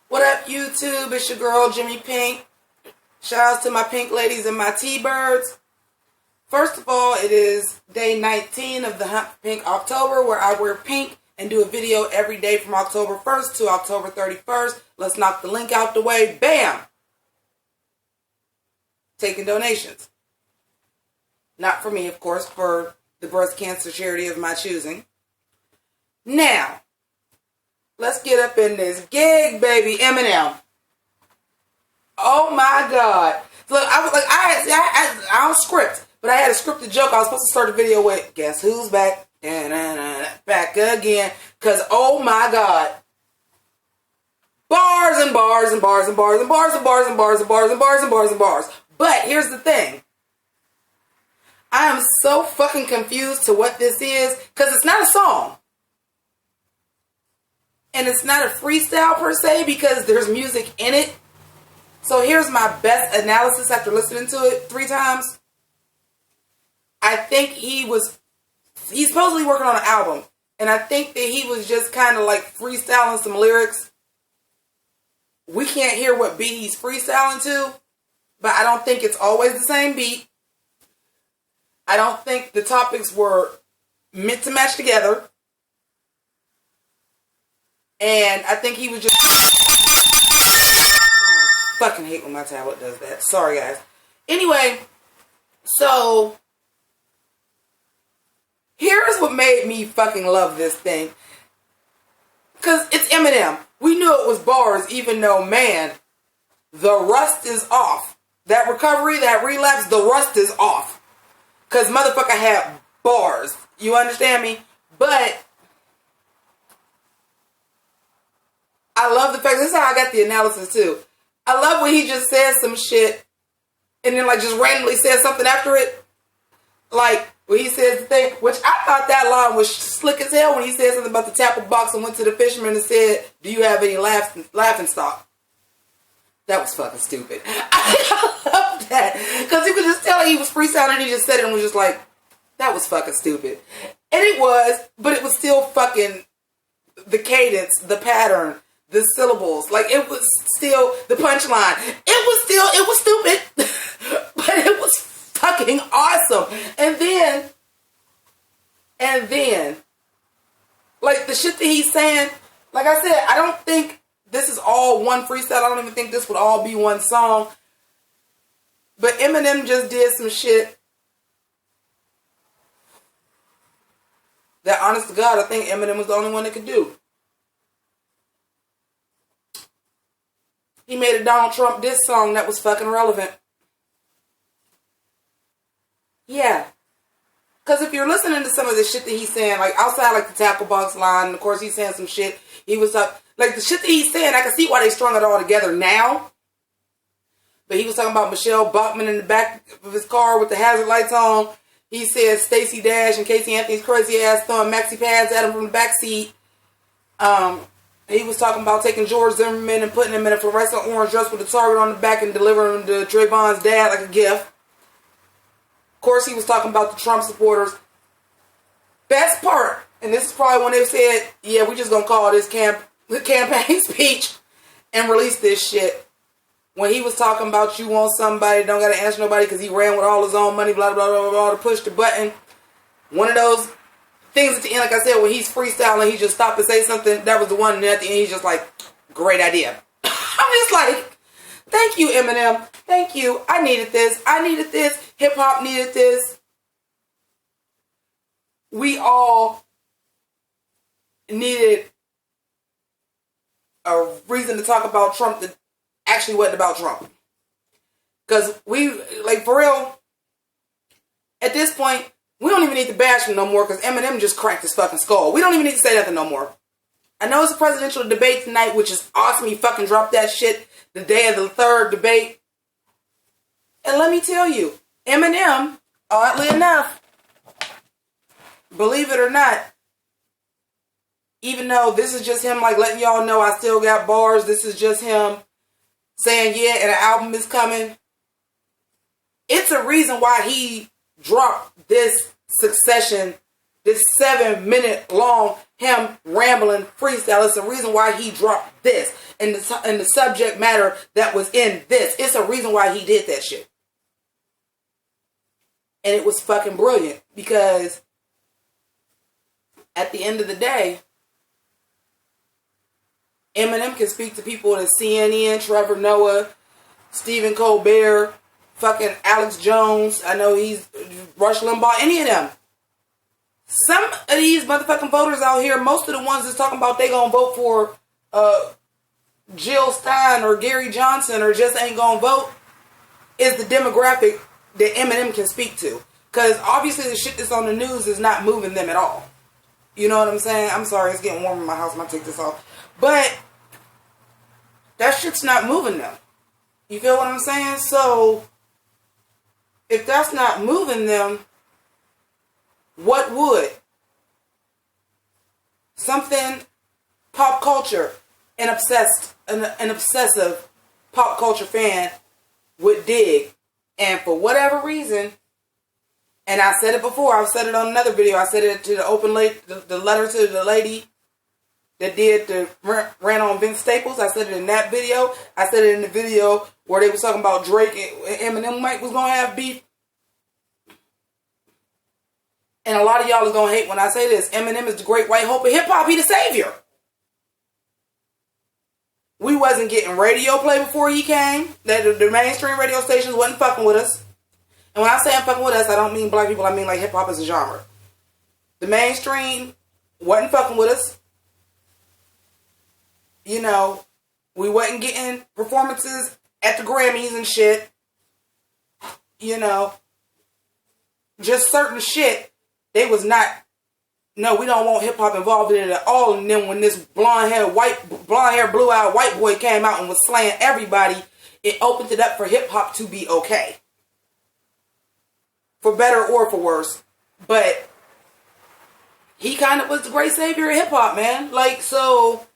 What up, YouTube? It's your girl, Jimmi Pynk. Shout out to my pink ladies and my T-birds. First of all, it is day 19 of the Hunt for Pink October, where I wear pink and do a video every day from October 1st to October 31st. Let's knock the link out the way. Bam! Taking donations. Not for me, of course, for the breast cancer charity of my choosing. Now, let's get up in this gig, baby. Eminem. Oh my God. Look, I was like, I don't script, but I had a scripted joke. I was supposed to start the video with, guess who's back? Back again. Because, oh my God. Bars and bars and bars and bars and bars and bars and bars and bars and bars and bars and bars. But here's the thing. I am so fucking confused to what this is, because it's not a song. And it's not a freestyle per se, because there's music in it. So here's my best analysis after listening to it 3 times. I think he's supposedly working on an album. And I think that he was just kind of like freestyling some lyrics. We can't hear what beat he's freestyling to, but I don't think it's always the same beat. I don't think the topics were meant to match together. And I think he was just... I fucking hate when my tablet does that. Sorry, guys. Anyway, so... here's what made me fucking love this thing. Because it's Eminem. We knew it was bars, even though, man, the rust is off. That recovery, that relapse, the rust is off. Because motherfucker had bars. You understand me? But I love the fact, this is how I got the analysis too. I love when he just says some shit and then like just randomly says something after it. Like when he says the thing, which I thought that line was slick as hell when he said something about the tackle box and went to the fisherman and said, do you have any laughing stock? That was fucking stupid. I love that. Because you could just tell he was freestyling and he just said it and was just like, that was fucking stupid. And it was, but it was still fucking the cadence, the pattern, the syllables. Like it was still the punchline. It was stupid. But it was fucking awesome. And then, like the shit that he's saying, like I said, I don't think this is all one freestyle. I don't even think this would all be one song. But Eminem just did some shit that, honest to God, I think Eminem was the only one that could do. He made a Donald Trump diss song that was fucking relevant. Yeah. Because if you're listening to some of the shit that he's saying, like outside like the tackle box line, of course he's saying some shit. He was like the shit that he's saying, I can see why they strung it all together now. But he was talking about Michelle Bachmann in the back of his car with the hazard lights on. He said Stacey Dash and Casey Anthony's crazy ass throwing maxi pads at him from the back seat. He was talking about taking George Zimmerman and putting him in a fluorescent orange dress with a target on the back and delivering him to Trayvon's dad like a gift. Of course, he was talking about the Trump supporters. Best part, and this is probably when they said, yeah, we just gonna call this campaign speech and release this shit. When he was talking about you want somebody, don't gotta answer nobody because he ran with all his own money, blah, blah, blah, blah, blah, to push the button. One of those things at the end, like I said, when he's freestyling, he just stopped to say something. That was the one, and at the end, he's just like, great idea. I'm just like, thank you, Eminem. Thank you. I needed this. I needed this. Hip-hop needed this. We all needed a reason to talk about Trump that actually wasn't about Trump. Because we, like, for real, at this point, we don't even need to bash him no more because Eminem just cracked his fucking skull. We don't even need to say nothing no more. I know it's a presidential debate tonight, which is awesome. He fucking dropped that shit the day of the third debate. And let me tell you, Eminem, oddly enough, believe it or not, even though this is just him like letting y'all know I still got bars, this is just him saying, yeah, and an album is coming. It's a reason why he dropped this succession, this 7-minute long him rambling freestyle. It's a reason why he dropped this. and the subject matter that was in this. It's a reason why he did that shit. And it was fucking brilliant because at the end of the day, Eminem can speak to people at CNN, Trevor Noah, Stephen Colbert, fucking Alex Jones. I know he's Rush Limbaugh, any of them. Some of these motherfucking voters out here, most of the ones that's talking about they gonna vote for Jill Stein or Gary Johnson or just ain't gonna vote, is the demographic that Eminem can speak to. Because obviously the shit that's on the news is not moving them at all. You know what I'm saying? I'm sorry, it's getting warm in my house. I'm gonna take this off. But that shit's not moving them. You feel what I'm saying? So, if that's not moving them, what would? Something pop culture, an obsessive pop culture fan would dig. And for whatever reason, and I said it before, I've said it on another video, I said it to the letter to the lady that did the ran on Vince Staples. I said it in that video. I said it in the video where they was talking about Drake and Eminem Mike was gonna have beef. And a lot of y'all is gonna hate when I say this. Eminem is the great white hope of hip hop. He the savior. We wasn't getting radio play before he came. The mainstream radio stations wasn't fucking with us. And when I say I'm fucking with us, I don't mean black people. I mean like hip hop as a genre. The mainstream wasn't fucking with us. You know, we wasn't getting performances at the Grammys and shit. You know, just certain shit. They was not, no, we don't want hip hop involved in it at all. And then when this blonde hair, blue-eyed white boy came out and was slaying everybody, it opened it up for hip hop to be okay. For better or for worse. But he kind of was the great savior of hip hop, man. Like, so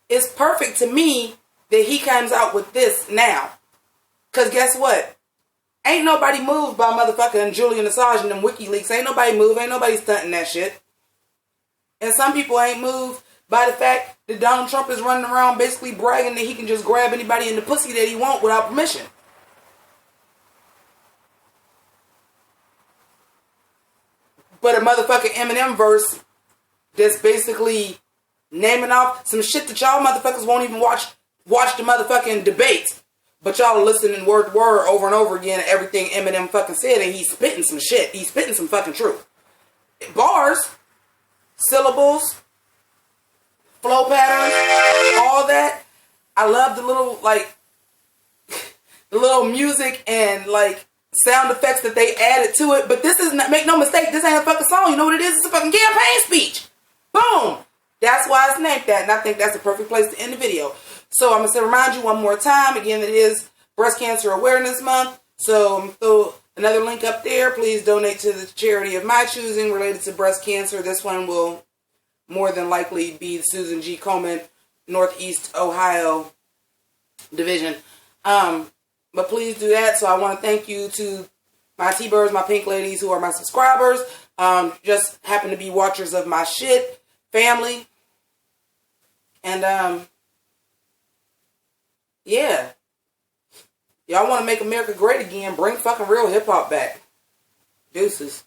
it's perfect to me that he comes out with this now. Because guess what? Ain't nobody moved by motherfucking Julian Assange and them WikiLeaks. Ain't nobody moved. Ain't nobody stunting that shit. And some people ain't moved by the fact that Donald Trump is running around basically bragging that he can just grab anybody in the pussy that he want without permission. But a motherfucking Eminem verse that's basically naming off some shit that y'all motherfuckers won't even watch the motherfucking debates. But y'all are listening word to word over and over again to everything Eminem fucking said, and he's spitting some shit. He's spitting some fucking truth. Bars, syllables, flow patterns, all that. I love the little, like, the little music and, like, sound effects that they added to it. But this is not, make no mistake, this ain't a fucking song. You know what it is? It's a fucking campaign speech. Boom. That's why it's named that. And I think that's the perfect place to end the video. So I'm going to remind you one more time. Again, it is Breast Cancer Awareness Month. So I'm going to throw another link up there. Please donate to the charity of my choosing related to breast cancer. This one will more than likely be the Susan G. Komen Northeast Ohio Division. But please do that. So I want to thank you to my T-Birds, my Pynk ladies who are my subscribers. Just happen to be watchers of my shit. Family. And, yeah. Y'all want to make America great again, bring fucking real hip-hop back. Deuces.